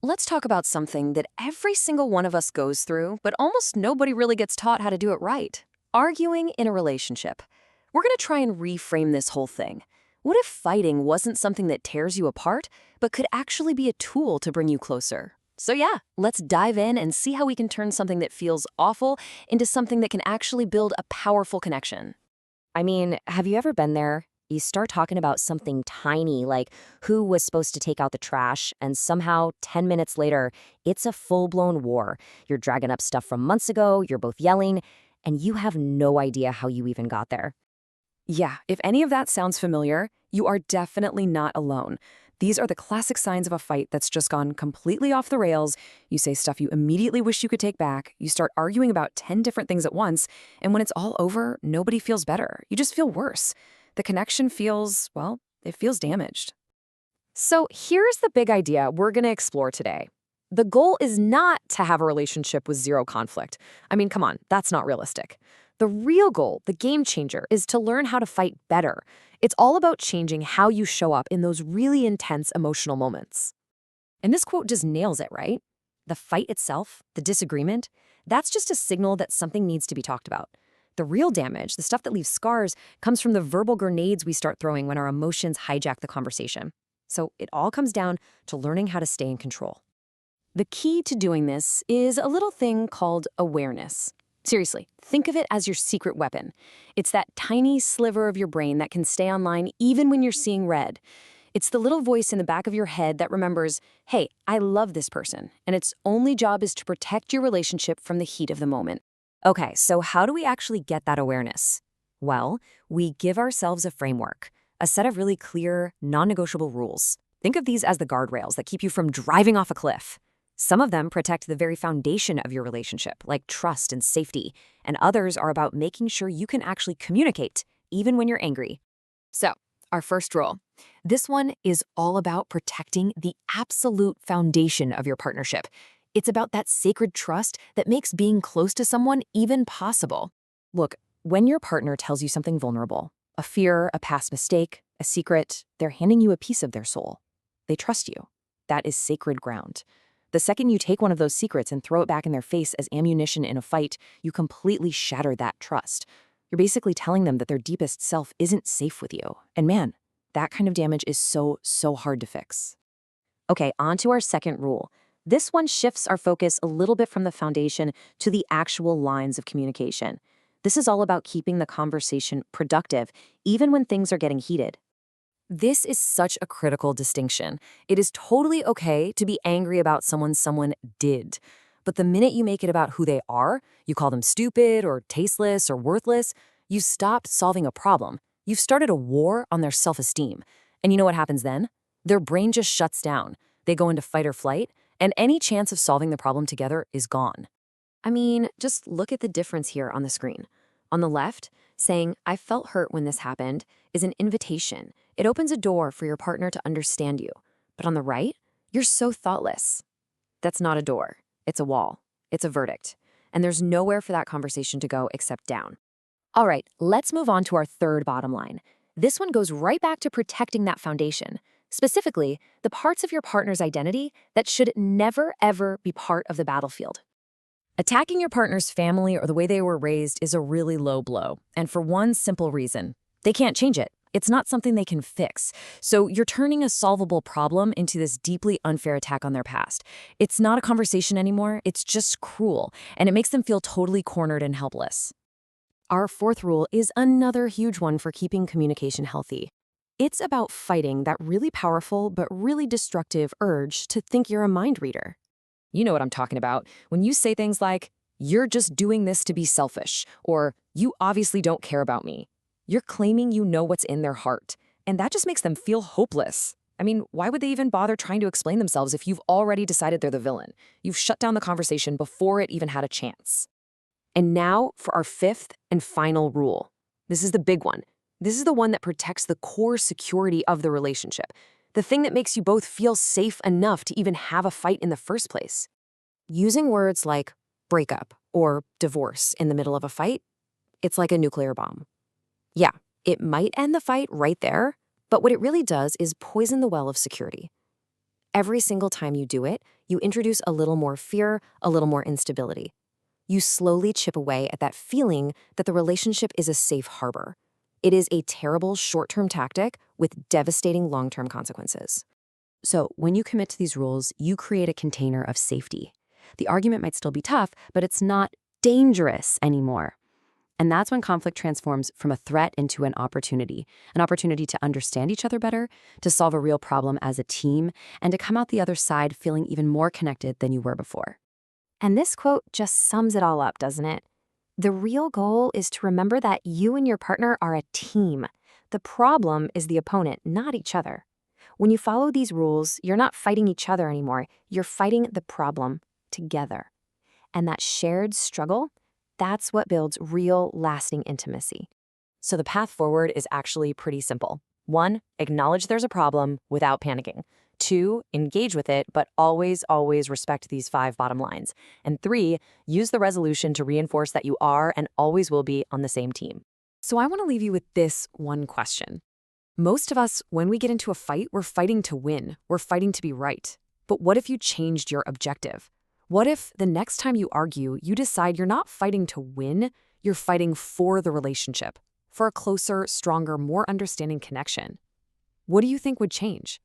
Let's talk about something that every single one of us goes through, but almost nobody really gets taught how to do it right. Arguing in a relationship. We're going to try and reframe this whole thing. What if fighting wasn't something that tears you apart, but could actually be a tool to bring you closer? So yeah, let's dive in and see how we can turn something that feels awful into something that can actually build a powerful connection. I mean, have you ever been there? You start talking about something tiny, like who was supposed to take out the trash, and somehow 10 minutes later, it's a full blown war. You're dragging up stuff from months ago, you're both yelling, and you have no idea how you even got there. Yeah, if any of that sounds familiar, you are definitely not alone. These are the classic signs of a fight that's just gone completely off the rails. You say stuff you immediately wish you could take back. You start arguing about 10 different things at once. And when it's all over, nobody feels better. You just feel worse. The connection feels, well, it feels damaged. So here's the big idea we're going to explore today. The goal is not to have a relationship with zero conflict. I mean, come on, that's not realistic. The real goal, the game changer, is to learn how to fight better. It's all about changing how you show up in those really intense emotional moments. And this quote just nails it, right? The fight itself, the disagreement, that's just a signal that something needs to be talked about. The real damage, the stuff that leaves scars, comes from the verbal grenades we start throwing when our emotions hijack the conversation. So it all comes down to learning how to stay in control. The key to doing this is a little thing called awareness. Seriously, think of it as your secret weapon. It's that tiny sliver of your brain that can stay online even when you're seeing red. It's the little voice in the back of your head that remembers, hey, I love this person, and its only job is to protect your relationship from the heat of the moment. Okay, so how do we actually get that awareness? Well, we give ourselves a framework, a set of really clear, non negotiable rules. Think of these as the guardrails that keep you from driving off a cliff. Some of them protect the very foundation of your relationship, like trust and safety, and others are about making sure you can actually communicate, even when you're angry. So, our first rule. This one is all about protecting the absolute foundation of your partnership. It's about that sacred trust that makes being close to someone even possible. Look, when your partner tells you something vulnerable, a fear, a past mistake, a secret, they're handing you a piece of their soul. They trust you. That is sacred ground. The second you take one of those secrets and throw it back in their face as ammunition in a fight, you completely shatter that trust. You're basically telling them that their deepest self isn't safe with you. And man, that kind of damage is so hard to fix. Okay, on to our second rule. This one shifts our focus a little bit from the foundation to the actual lines of communication. This is all about keeping the conversation productive, even when things are getting heated. This is such a critical distinction. It is totally okay to be angry about someone did. But the minute you make it about who they are, you call them stupid or tasteless or worthless, you stopped solving a problem. You've started a war on their self-esteem. And you know what happens then? Their brain just shuts down. They go into fight or flight, and any chance of solving the problem together is gone. I mean, just look at the difference here on the screen. On the left, saying, I felt hurt when this happened, is an invitation. It opens a door for your partner to understand you. But on the right, you're so thoughtless. That's not a door. It's a wall. It's a verdict. And there's nowhere for that conversation to go except down. All right, let's move on to our third bottom line. This one goes right back to protecting that foundation. Specifically, the parts of your partner's identity that should never, ever be part of the battlefield. Attacking your partner's family or the way they were raised is a really low blow, and for one simple reason. They can't change it. It's not something they can fix. So you're turning a solvable problem into this deeply unfair attack on their past. It's not a conversation anymore, it's just cruel, and it makes them feel totally cornered and helpless. Our fourth rule is another huge one for keeping communication healthy. It's about fighting that really powerful but really destructive urge to think you're a mind reader. You know what I'm talking about when you say things like, you're just doing this to be selfish, or you obviously don't care about me. You're claiming you know what's in their heart, and that just makes them feel hopeless. I mean, why would they even bother trying to explain themselves if you've already decided they're the villain? You've shut down the conversation before it even had a chance. And now for our fifth and final rule. This is the big one. This is the one that protects the core security of the relationship. The thing that makes you both feel safe enough to even have a fight in the first place. Using words like breakup or divorce in the middle of a fight, it's like a nuclear bomb. Yeah, it might end the fight right there, but what it really does is poison the well of security. Every single time you do it, You introduce a little more fear, a little more instability. You slowly chip away at that feeling that the relationship is a safe harbor. It is a terrible short-term tactic with devastating long-term consequences. So, when you commit to these rules, you create a container of safety. The argument might still be tough, but it's not dangerous anymore. And that's when conflict transforms from a threat into an opportunity to understand each other better, to solve a real problem as a team, and to come out the other side feeling even more connected than you were before. And this quote just sums it all up, doesn't it? The real goal is to remember that you and your partner are a team. The problem is the opponent, not each other. When you follow these rules, you're not fighting each other anymore. You're fighting the problem together. And that shared struggle, that's what builds real, lasting intimacy. So the path forward is actually pretty simple. 1, acknowledge there's a problem without panicking. 2, engage with it, but always, always respect these 5 bottom lines. And 3, use the resolution to reinforce that you are and always will be on the same team. So I want to leave you with this one question. Most of us, when we get into a fight, we're fighting to win. We're fighting to be right. But what if you changed your objective? What if the next time you argue, you decide you're not fighting to win, you're fighting for the relationship, for a closer, stronger, more understanding connection? What do you think would change?